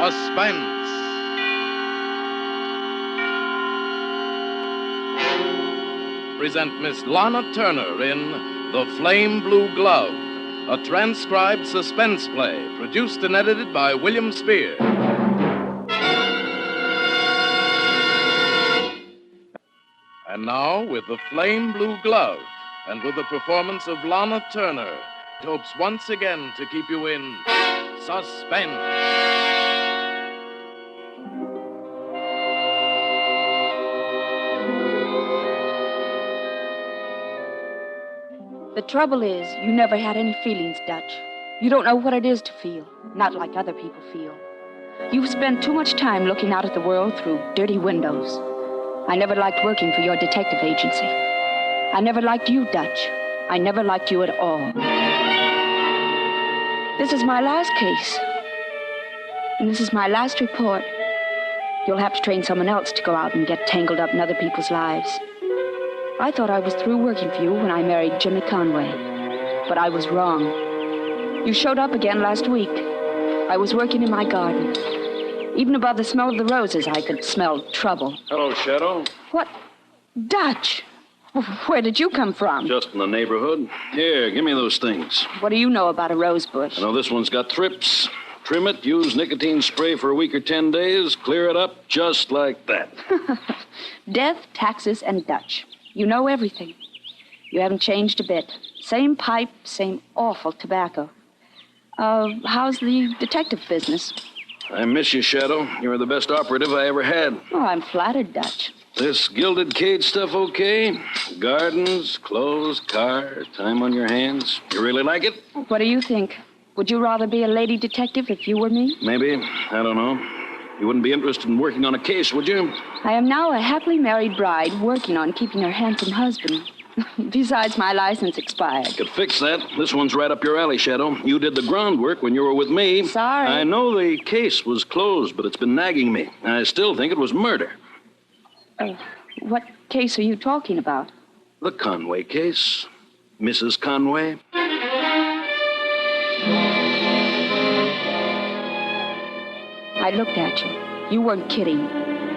Suspense. Present Miss Lana Turner in The Flame Blue Glove, a transcribed suspense play produced and edited by William Spear. And now, with The Flame Blue Glove, and with the performance of Lana Turner, it hopes once again to keep you in suspense. The trouble is, you never had any feelings, Dutch. You don't know what it is to feel, not like other people feel. You've spent too much time looking out at the world through dirty windows. I never liked working for your detective agency. I never liked you, Dutch. I never liked you at all. This is my last case. And this is my last report. You'll have to train someone else to go out and get tangled up in other people's lives. I thought I was through working for you when I married Jimmy Conway. But I was wrong. You showed up again last week. I was working in my garden. Even above the smell of the roses, I could smell trouble. Hello, Shadow. What? Dutch! Where did you come from? Just in the neighborhood. Here, give me those things. What do you know about a rose bush? I know this one's got thrips. Trim it, use nicotine spray for a week or 10 days, clear it up just like that. Death, taxes, and Dutch. You know everything. You haven't changed a bit. Same pipe, same awful tobacco. How's the detective business? I miss you, Shadow. You're the best operative I ever had. Oh, I'm flattered, Dutch. This gilded cage stuff okay? Gardens, clothes, car, time on your hands. You really like it? What do you think? Would you rather be a lady detective if you were me? Maybe. I don't know. You wouldn't be interested in working on a case, would you? I am now a happily married bride working on keeping her handsome husband. Besides, my license expired. Could fix that. This one's right up your alley, Shadow. You did the groundwork when you were with me. Sorry. I know the case was closed, but it's been nagging me. I still think it was murder. What case are you talking about? The Conway case. Mrs. Conway. I looked at you. You weren't kidding,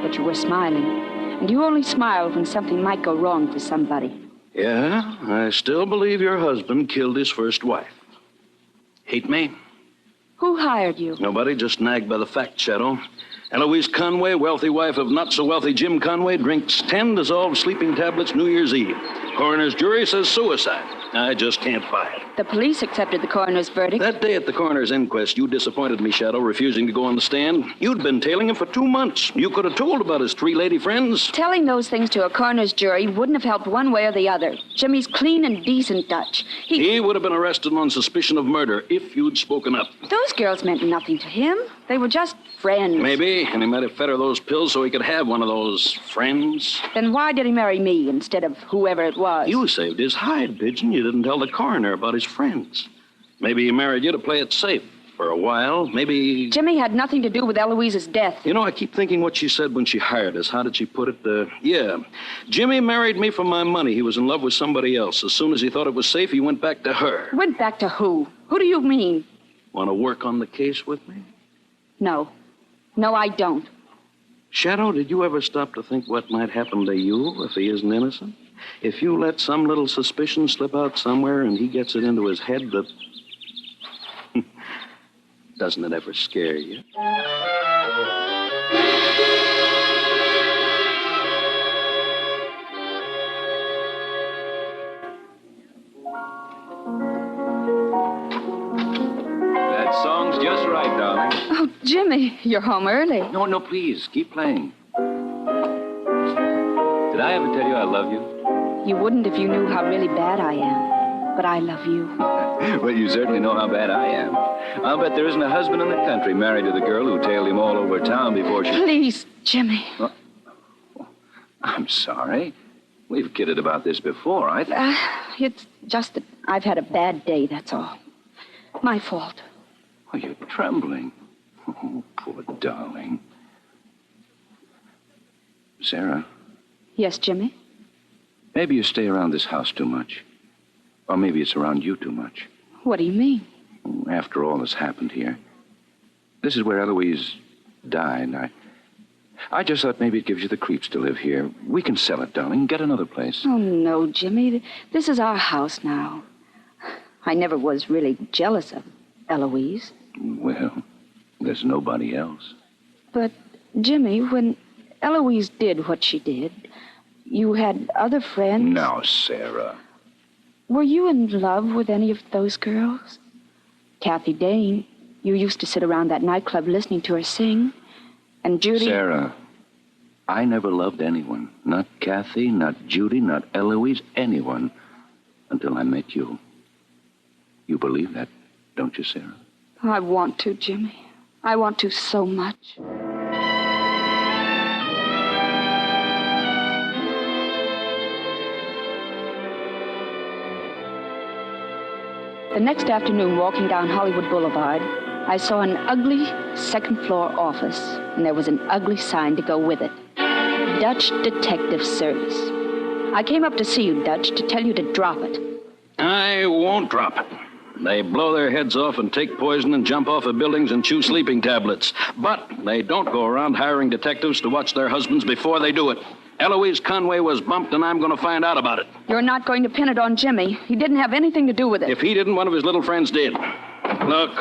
but you were smiling. And you only smiled when something might go wrong for somebody. Yeah, I still believe your husband killed his first wife. Hate me? Who hired you? Nobody, just nagged by the fact, Shadow. Eloise Conway, wealthy wife of not-so-wealthy Jim Conway, drinks 10 dissolved sleeping tablets New Year's Eve. Coroner's jury says suicide. I just can't buy it. The police accepted the coroner's verdict. That day at the coroner's inquest, you disappointed me, Shadow, refusing to go on the stand. You'd been tailing him for 2 months. You could have told about his 3 lady friends. Telling those things to a coroner's jury wouldn't have helped one way or the other. Jimmy's clean and decent, Dutch. He would have been arrested on suspicion of murder if you'd spoken up. Those girls meant nothing to him. They were just friends. Maybe, and he might have fed her those pills so he could have one of those friends. Then why did he marry me instead of whoever it was? You saved his hide, Pigeon. You didn't tell the coroner about his friends. Maybe he married you to play it safe for a while. Maybe... Jimmy had nothing to do with Eloise's death. You know, I keep thinking what she said when she hired us. How did she put it? Yeah. Jimmy married me for my money. He was in love with somebody else. As soon as he thought it was safe, he went back to her. Went back to who? Who do you mean? Want to work on the case with me? No. No, I don't. Shadow, did you ever stop to think what might happen to you if he isn't innocent? If you let some little suspicion slip out somewhere and he gets it into his head that... Doesn't it ever scare you? That song's just right, darling. Oh, Jimmy, you're home early. No, please, keep playing. Did I ever tell you I love you? You wouldn't if you knew how really bad I am. But I love you. Well, you certainly know how bad I am. I'll bet there isn't a husband in the country married to the girl who tailed him all over town before she... Please, Jimmy. Oh, I'm sorry. We've kidded about this before. It's just that I've had a bad day, that's all. My fault. Oh, you're trembling. Oh, poor darling. Sarah. Yes, Jimmy? Maybe you stay around this house too much. Or maybe it's around you too much. What do you mean? After all that's happened here, this is where Eloise died. I just thought maybe it gives you the creeps to live here. We can sell it, darling, get another place. Oh, no, Jimmy. This is our house now. I never was really jealous of Eloise. Well, there's nobody else. But, Jimmy, when Eloise did what she did, you had other friends? Now, Sarah. Were you in love with any of those girls? Kathy Dane, you used to sit around that nightclub listening to her sing. And Judy... Sarah, I never loved anyone. Not Kathy, not Judy, not Eloise, anyone. Until I met you. You believe that, don't you, Sarah? I want to, Jimmy. I want to so much. The next afternoon, walking down Hollywood Boulevard, I saw an ugly second-floor office, and there was an ugly sign to go with it. Dutch Detective Service. I came up to see you, Dutch, to tell you to drop it. I won't drop it. They blow their heads off and take poison and jump off of buildings and chew sleeping tablets. But they don't go around hiring detectives to watch their husbands before they do it. Eloise Conway was bumped, and I'm going to find out about it. You're not going to pin it on Jimmy. He didn't have anything to do with it. If he didn't, one of his little friends did. Look,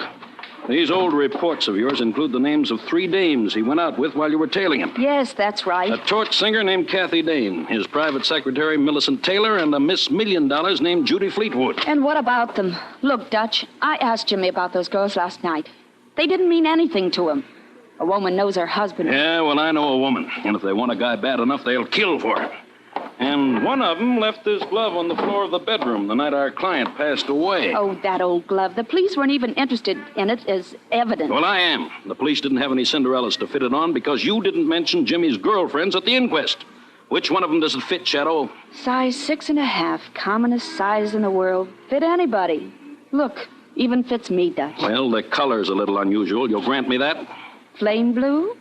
these old reports of yours include the names of 3 dames he went out with while you were tailing him. Yes, that's right. A torch singer named Kathy Dane, his private secretary, Millicent Taylor, and a Miss $1 Million named Judy Fleetwood. And what about them? Look, Dutch, I asked Jimmy about those girls last night. They didn't mean anything to him. A woman knows her husband. Yeah, well, I know a woman. And if they want a guy bad enough, they'll kill for him. And one of them left his glove on the floor of the bedroom the night our client passed away. Oh, that old glove. The police weren't even interested in it as evidence. Well, I am. The police didn't have any Cinderellas to fit it on because you didn't mention Jimmy's girlfriends at the inquest. Which one of them does it fit, Shadow? Size 6.5, commonest size in the world. Fit anybody. Look, even fits me, Dutch. Well, the color's a little unusual. You'll grant me that? Flame blue?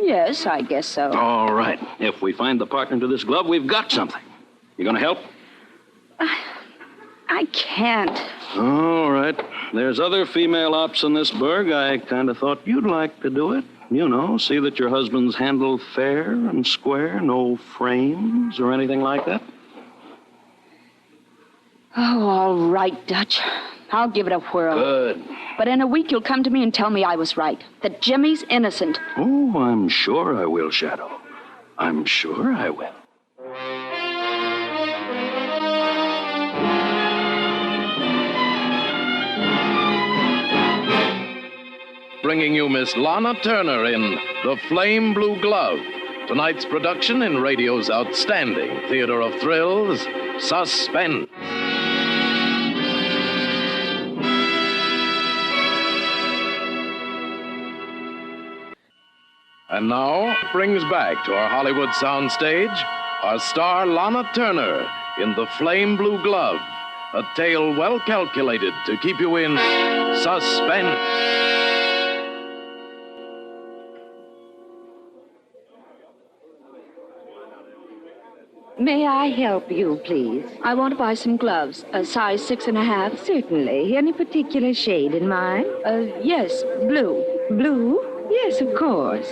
Yes, I guess so. All right. If we find the partner to this glove, we've got something. You gonna help? I can't. All right. There's other female ops in this burg. I kind of thought you'd like to do it. You know, see that your husband's handled fair and square, no frames or anything like that. Oh, all right, Dutch. I'll give it a whirl. Good. But in a week, you'll come to me and tell me I was right. That Jimmy's innocent. Oh, I'm sure I will, Shadow. I'm sure I will. Bringing you Miss Lana Turner in The Flame Blue Glove, tonight's production in radio's outstanding theater of thrills, Suspense. And now brings back to our Hollywood soundstage our star Lana Turner in The Flame Blue Glove, a tale well calculated to keep you in suspense. May I help you, please? I want to buy some gloves, a size 6.5. Certainly. Any particular shade in mind? Yes, blue. Blue? Yes, of course.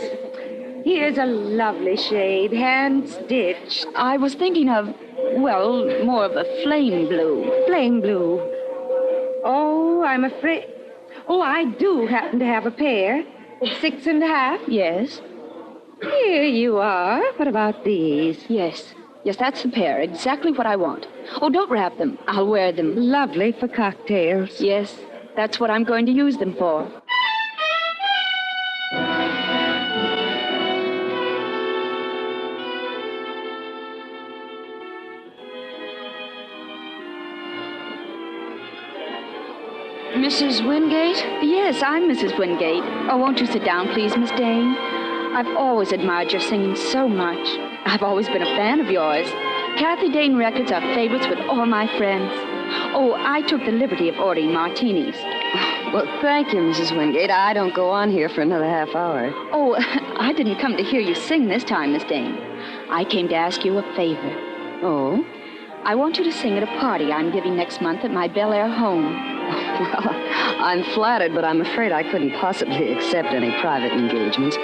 Here's a lovely shade, hand-stitched. I was thinking of, well, more of a flame blue. Flame blue. Oh, I'm afraid... Oh, I do happen to have a pair. 6.5? Yes. Here you are. What about these? Yes, that's the pair. Exactly what I want. Oh, don't wrap them. I'll wear them. Lovely for cocktails. Yes, that's what I'm going to use them for. Mrs. Wingate? Yes, I'm Mrs. Wingate. Oh, won't you sit down, please, Miss Dane? I've always admired your singing so much. I've always been a fan of yours. Kathy Dane records are favorites with all my friends. Oh, I took the liberty of ordering martinis. Well, thank you, Mrs. Wingate. I don't go on here for another half hour. Oh, I didn't come to hear you sing this time, Miss Dane. I came to ask you a favor. Oh? I want you to sing at a party I'm giving next month at my Bel Air home. Well, I'm flattered, but I'm afraid I couldn't possibly accept any private engagements.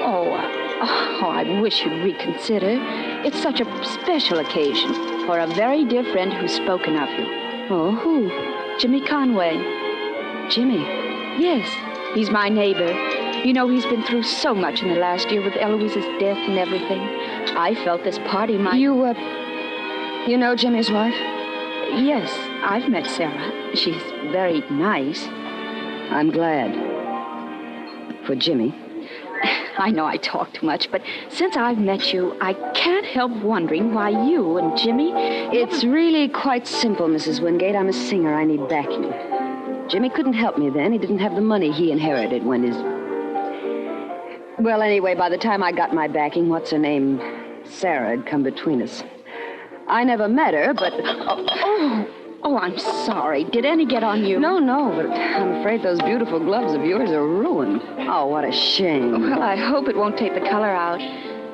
I wish you'd reconsider. It's such a special occasion for a very dear friend who's spoken of you. Oh, who? Jimmy Conway. Jimmy. Yes, he's my neighbor. You know, he's been through so much in the last year with Eloise's death and everything. I felt this party might... You know Jimmy's wife? Yes, I've met Sarah. She's very nice. I'm glad. For Jimmy. I know I talk too much, but since I've met you, I can't help wondering why you and Jimmy... It's really quite simple, Mrs. Wingate. I'm a singer. I need backing. Jimmy couldn't help me then. He didn't have the money he inherited when his... Well, anyway, by the time I got my backing, what's-her-name, Sarah, had come between us. I never met her, but... Oh, I'm sorry. Did any get on you? No, but I'm afraid those beautiful gloves of yours are ruined. Oh, what a shame. Well, I hope it won't take the color out.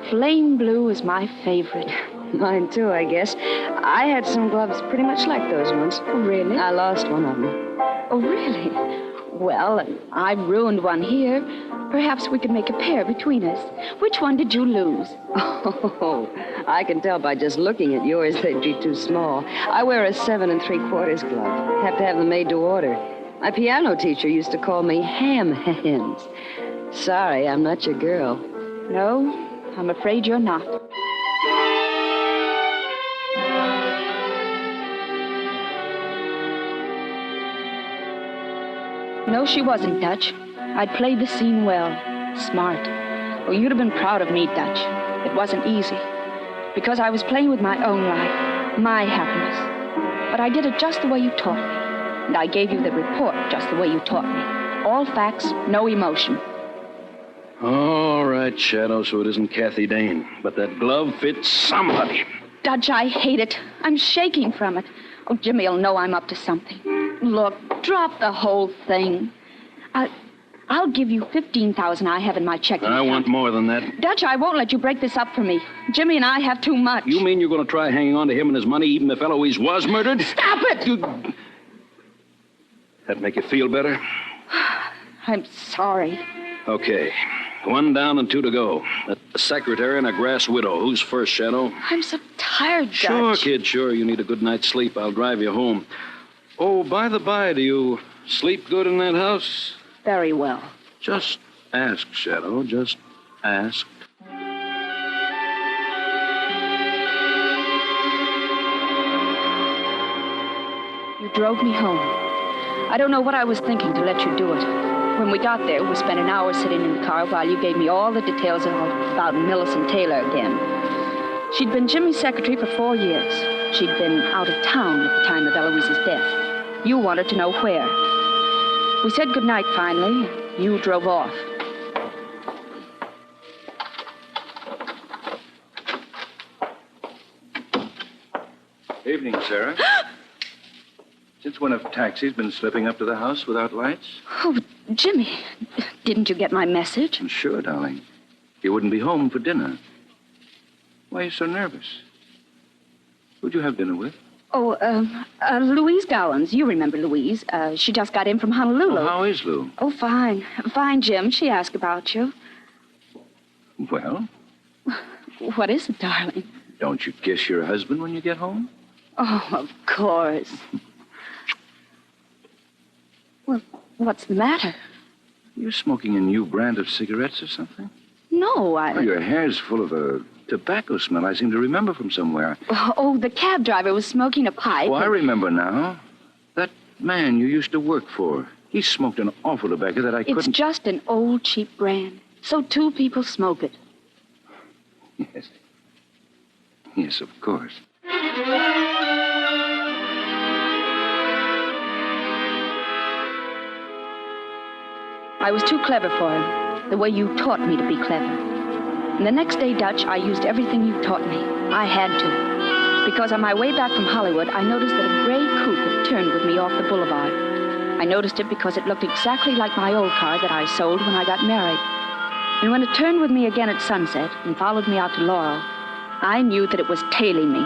Flame blue is my favorite. Mine, too, I guess. I had some gloves pretty much like those ones. Oh, really? I lost one of them. Oh, really? Well, I ruined one here. Perhaps we could make a pair between us. Which one did you lose? Oh, I can tell by just looking at yours they'd be too small. I wear a 7 3/4 glove. Have to have them made to order. My piano teacher used to call me ham hands. Sorry, I'm not your girl. No, I'm afraid you're not. No, she wasn't, Dutch. I'd played the scene well. Smart. Oh, you'd have been proud of me, Dutch. It wasn't easy. Because I was playing with my own life, my happiness. But I did it just the way you taught me. And I gave you the report just the way you taught me. All facts, no emotion. All right, Shadow, so it isn't Kathy Dane. But that glove fits somebody. Dutch, I hate it. I'm shaking from it. Oh, Jimmy'll know I'm up to something. Look, drop the whole thing. I'll give you $15,000 I have in my checking account. I want more than that. Dutch, I won't let you break this up for me. Jimmy and I have too much. You mean you're going to try hanging on to him and his money even if Eloise was murdered? Stop it! That make you feel better? I'm sorry. Okay. 1 down and 2 to go. A secretary and a grass widow. Who's first, Shadow? I'm so tired, Dutch. Sure, kid, sure. You need a good night's sleep. I'll drive you home. Oh, by the by, do you sleep good in that house? Very well. Just ask, Shadow. Just ask. You drove me home. I don't know what I was thinking to let you do it. When we got there, we spent an hour sitting in the car while you gave me all the details about Millicent Taylor again. She'd been Jimmy's secretary for 4 years. She'd been out of town at the time of Eloise's death. You wanted to know where. We said goodnight finally. You drove off. Evening, Sarah. Since when have taxis been slipping up to the house without lights? Oh, Jimmy, didn't you get my message? Sure, darling. You wouldn't be home for dinner. Why are you so nervous? Who'd you have dinner with? Oh, Louise Gowans. You remember Louise. She just got in from Honolulu. Oh, how is Lou? Oh, fine. Fine, Jim. She asked about you. Well, What is it, darling? don't you kiss your husband when you get home? Oh, of course. Well, what's the matter? You're smoking a new brand of cigarettes or something? No, Oh, your hair's full of a tobacco smell I seem to remember from somewhere. Oh, the cab driver was smoking a pipe. Oh, I remember now. That man you used to work for. He smoked an awful tobacco that I couldn't... It's just an old, cheap brand. So 2 people smoke it. Yes. Yes, of course. I was too clever for him, the way you taught me to be clever. And the next day, Dutch, I used everything you taught me. I had to. Because on my way back from Hollywood, I noticed that a gray coupe had turned with me off the boulevard. I noticed it because it looked exactly like my old car that I sold when I got married. And when it turned with me again at sunset and followed me out to Laurel, I knew that it was tailing me.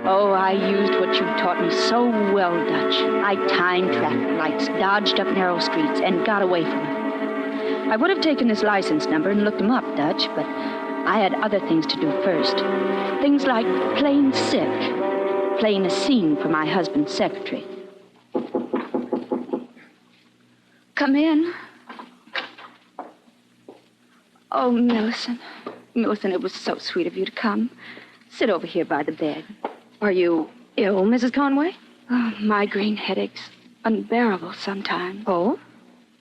Oh, I used what you taught me so well, Dutch. I timed traffic lights, dodged up narrow streets, and got away from them. I would have taken his license number and looked him up, Dutch, but I had other things to do first. Things like playing sick, playing a scene for my husband's secretary. Come in. Oh, Millicent. Millicent, it was so sweet of you to come. Sit over here by the bed. Are you ill, Mrs. Conway? Oh, migraine headaches. Unbearable sometimes. Oh?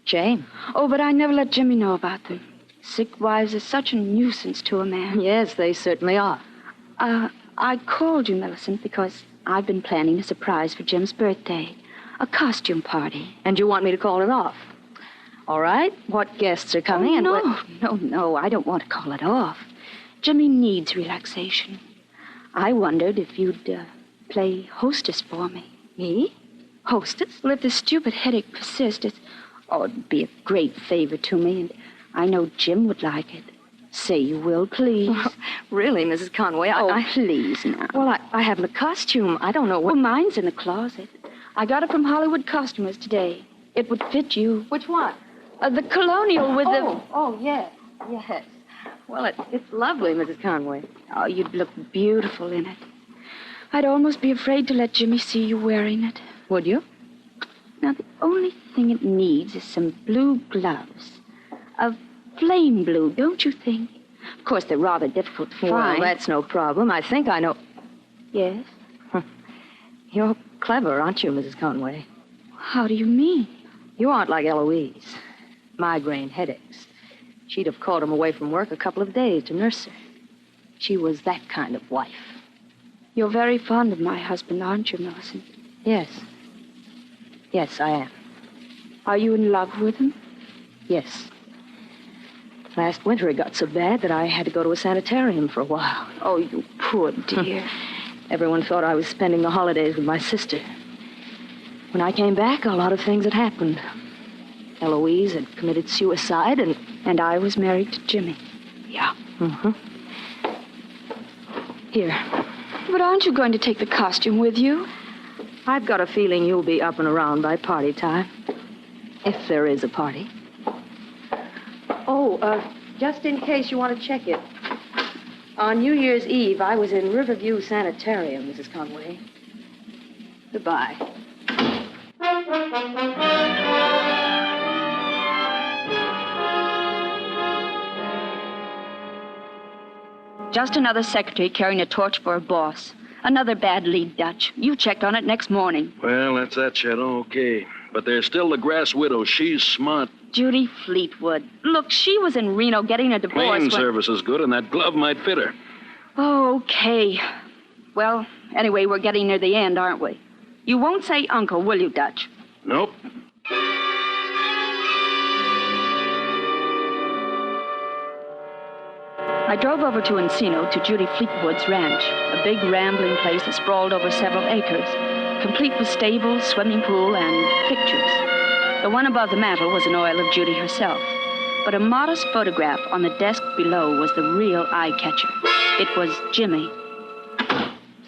Shame. Oh, but I never let Jimmy know about them. Sick wives are such a nuisance to a man. Yes, they certainly are. I called you, Millicent, because I've been planning a surprise for Jim's birthday. A costume party. And you want me to call it off? All right. What guests are coming? No, I don't want to call it off. Jimmy needs relaxation. I wondered if you'd play hostess for me. Me? Hostess? Well, if this stupid headache persists, it'd be a great favor to me, and I know Jim would like it. Say you will, please. Well, really, Mrs. Conway, please now. Well, I haven't a costume. I don't know what... Well, mine's in the closet. I got it from Hollywood Costumers today. It would fit you. Which one? The colonial with the... Oh, yes. Yes. Well, it's lovely, Mrs. Conway. Oh, you'd look beautiful in it. I'd almost be afraid to let Jimmy see you wearing it. Would you? Now, the only thing it needs is some blue gloves. A flame blue, don't you think? Of course, they're rather difficult to find. Well, that's no problem. I think I know... Yes? You're clever, aren't you, Mrs. Conway? How do you mean? You aren't like Eloise. Migraine headaches. She'd have called him away from work a couple of days to nurse her. She was that kind of wife. You're very fond of my husband, aren't you, Millicent? Yes. Yes, I am. Are you in love with him? Yes. Last winter it got so bad that I had to go to a sanitarium for a while. Oh, you poor dear. Everyone thought I was spending the holidays with my sister. When I came back, a lot of things had happened. Eloise had committed suicide, and I was married to Jimmy. Yeah. Mm-hmm. Here. But aren't you going to take the costume with you? I've got a feeling you'll be up and around by party time. If there is a party. Oh, just in case you want to check it. On New Year's Eve, I was in Riverview Sanitarium, Mrs. Conway. Goodbye. Just another secretary carrying a torch for a boss. Another bad lead, Dutch. You checked on it next morning. Well, that's that, Shadow. Okay. But there's still the grass widow. She's smart. Judy Fleetwood. Look, she was in Reno getting a divorce. Cleaning service is good, and that glove might fit her. Oh, okay. Well, anyway, we're getting near the end, aren't we? You won't say uncle, will you, Dutch? Nope. I drove over to Encino to Judy Fleetwood's ranch, a big rambling place that sprawled over several acres, complete with stables, swimming pool, and pictures. The one above the mantel was an oil of Judy herself, but a modest photograph on the desk below was the real eye-catcher. It was Jimmy.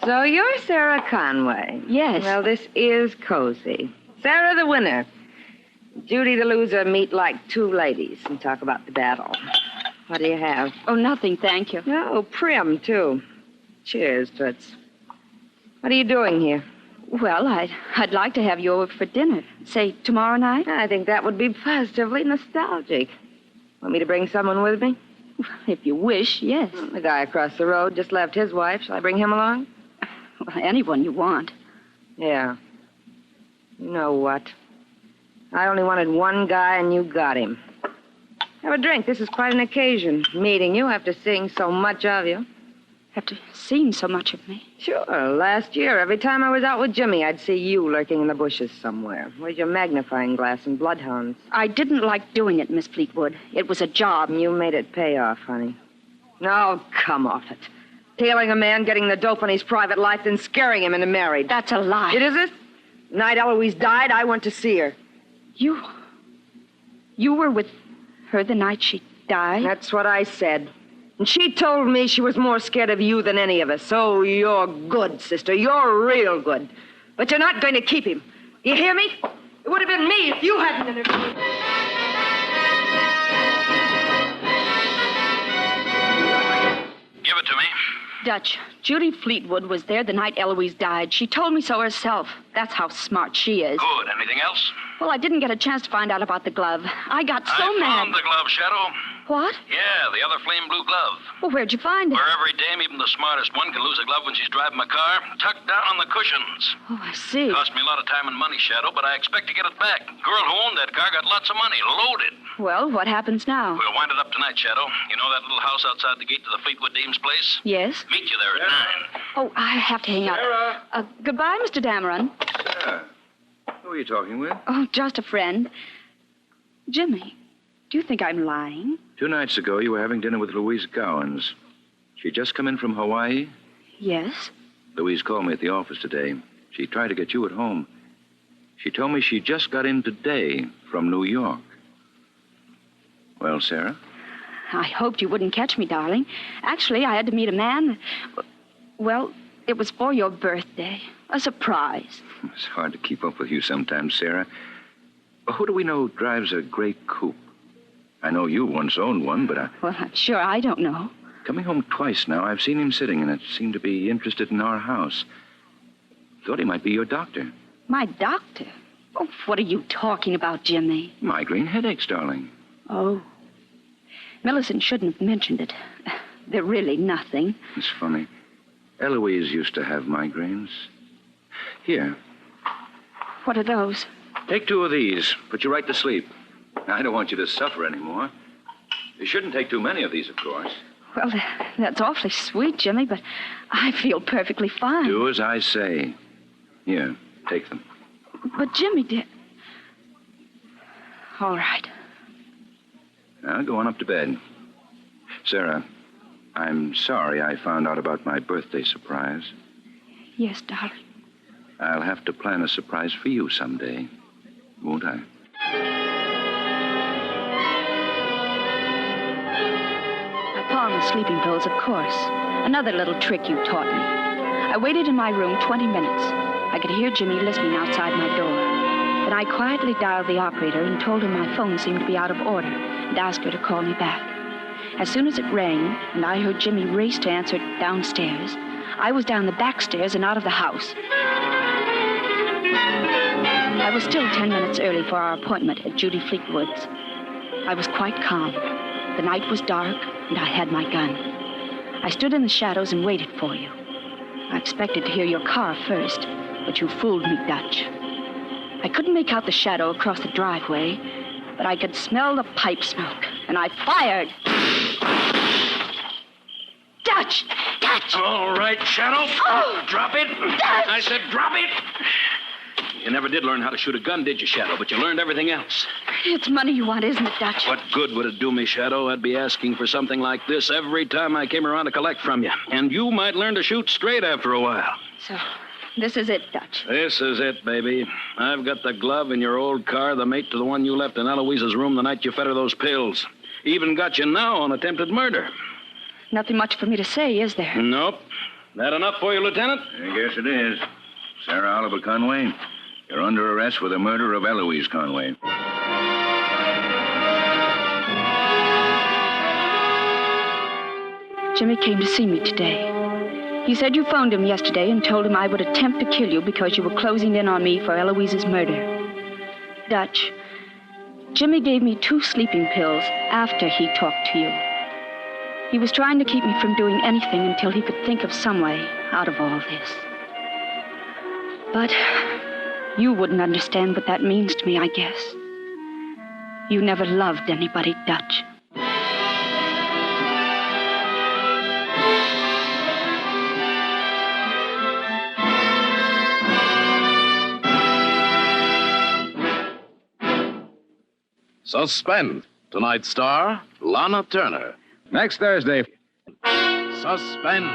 So you're Sarah Conway. Yes. Well, this is cozy. Sarah the winner. Judy the loser meet like two ladies and talk about the battle. What do you have? Oh, nothing, thank you. Oh, prim, too. Cheers, Toots. What are you doing here? Well, I'd like to have you over for dinner. Say, tomorrow night? I think that would be positively nostalgic. Want me to bring someone with me? If you wish, yes. The guy across the road just left his wife. Shall I bring him along? Well, anyone you want. Yeah. You know what? I only wanted one guy, and you got him. Have a drink. This is quite an occasion, meeting you after seeing so much of you. After seeing so much of me? Sure. Last year, every time I was out with Jimmy, I'd see you lurking in the bushes somewhere. Where's your magnifying glass and bloodhounds? I didn't like doing it, Miss Fleetwood. It was a job. You made it pay off, honey. No, come off it. Tailing a man, getting the dope on his private life, then scaring him into marriage. That's a lie. It is it? The night Eloise died, I went to see her. You were with her the night she died? That's what I said. And she told me she was more scared of you than any of us. Oh, you're good, sister. You're real good. But you're not going to keep him. You hear me? It would have been me if you hadn't interfered. Dutch, Judy Fleetwood was there the night Eloise died. She told me so herself. That's how smart she is. Good. Anything else? Well, I didn't get a chance to find out about the glove. I got so I mad. found the glove, Shadow. What? Yeah, the other flame blue glove. Well, where'd you find it? Where every dame, even the smartest one, can lose a glove when she's driving a car. Tucked down on the cushions. Oh, I see. Cost me a lot of time and money, Shadow, but I expect to get it back. Girl who owned that car got lots of money, loaded. Well, what happens now? We'll wind it up tonight, Shadow. You know that little house outside the gate to the Fleetwood dame's place? Yes? Meet you there at 9. Oh, I have to hang up. Sarah. Goodbye, Mr. Dameron. Sarah. Who are you talking with? Oh, just a friend. Jimmy, do you think I'm lying? 2 nights ago, you were having dinner with Louise Gowans. She'd just come in from Hawaii. Yes? Louise called me at the office today. She tried to get you at home. She told me she just got in today from New York. Well, Sarah? I hoped you wouldn't catch me, darling. Actually, I had to meet a man. Well, it was for your birthday. A surprise. It's hard to keep up with you sometimes, Sarah. Who do we know drives a gray coupe? I know you once owned one, but Well, I'm sure I don't know. coming home twice now, I've seen him sitting in it. Seemed to be interested in our house. Thought he might be your doctor. My doctor? Oh, what are you talking about, Jimmy? Migraine headaches, darling. Oh. Millicent shouldn't have mentioned it. They're really nothing. It's funny. Eloise used to have migraines. Here, What are those? take 2 of these. Put you right to sleep. I don't want you to suffer anymore. You shouldn't take too many of these, of course. Well, that's awfully sweet, Jimmy, but I feel perfectly fine. Do as I say. Here, take them. But Jimmy did. All right. Now, go on up to bed. Sarah, I'm sorry I found out about my birthday surprise. Yes, darling. I'll have to plan a surprise for you someday, won't I? I pawned the sleeping pills, of course. Another little trick you taught me. I waited in my room 20 minutes. I could hear Jimmy listening outside my door. Then I quietly dialed the operator and told her my phone seemed to be out of order and asked her to call me back. As soon as it rang and I heard Jimmy race to answer it downstairs, I was down the back stairs and out of the house. I was still 10 minutes early for our appointment at Judy Fleetwood's. I was quite calm. The night was dark, and I had my gun. I stood in the shadows and waited for you. I expected to hear your car first, but you fooled me, Dutch. I couldn't make out the shadow across the driveway, but I could smell the pipe smoke, and I fired. Dutch! Dutch! All right, Shadow. Oh! Drop it. Dutch! I said drop it. You never did learn how to shoot a gun, did you, Shadow? But you learned everything else. It's money you want, isn't it, Dutch? What good would it do me, Shadow? I'd be asking for something like this every time I came around to collect from you. And you might learn to shoot straight after a while. So, this is it, Dutch. This is it, baby. I've got the glove in your old car, the mate to the one you left in Eloise's room the night you fed her those pills. Even got you now on attempted murder. Nothing much for me to say, is there? Nope. That enough for you, Lieutenant? I guess it is. Sarah Oliver Conway, you're under arrest for the murder of Eloise Conway. Jimmy came to see me today. He said you phoned him yesterday and told him I would attempt to kill you because you were closing in on me for Eloise's murder. Dutch, Jimmy gave me 2 sleeping pills after he talked to you. He was trying to keep me from doing anything until he could think of some way out of all this. But you wouldn't understand what that means to me, I guess. You never loved anybody, Dutch. Suspense. Tonight's star, Lana Turner. Next Thursday. Suspense.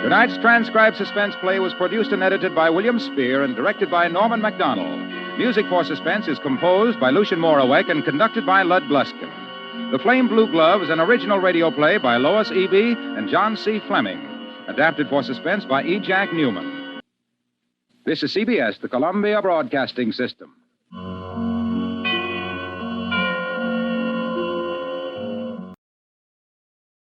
Tonight's transcribed suspense play was produced and edited by William Spear and directed by Norman MacDonald. Music for Suspense is composed by Lucian Morawek and conducted by Lud Gluskin. The Flame Blue Glove is an original radio play by Lois E.B. and John C. Fleming, adapted for Suspense by E. Jack Newman. This is CBS, the Columbia Broadcasting System.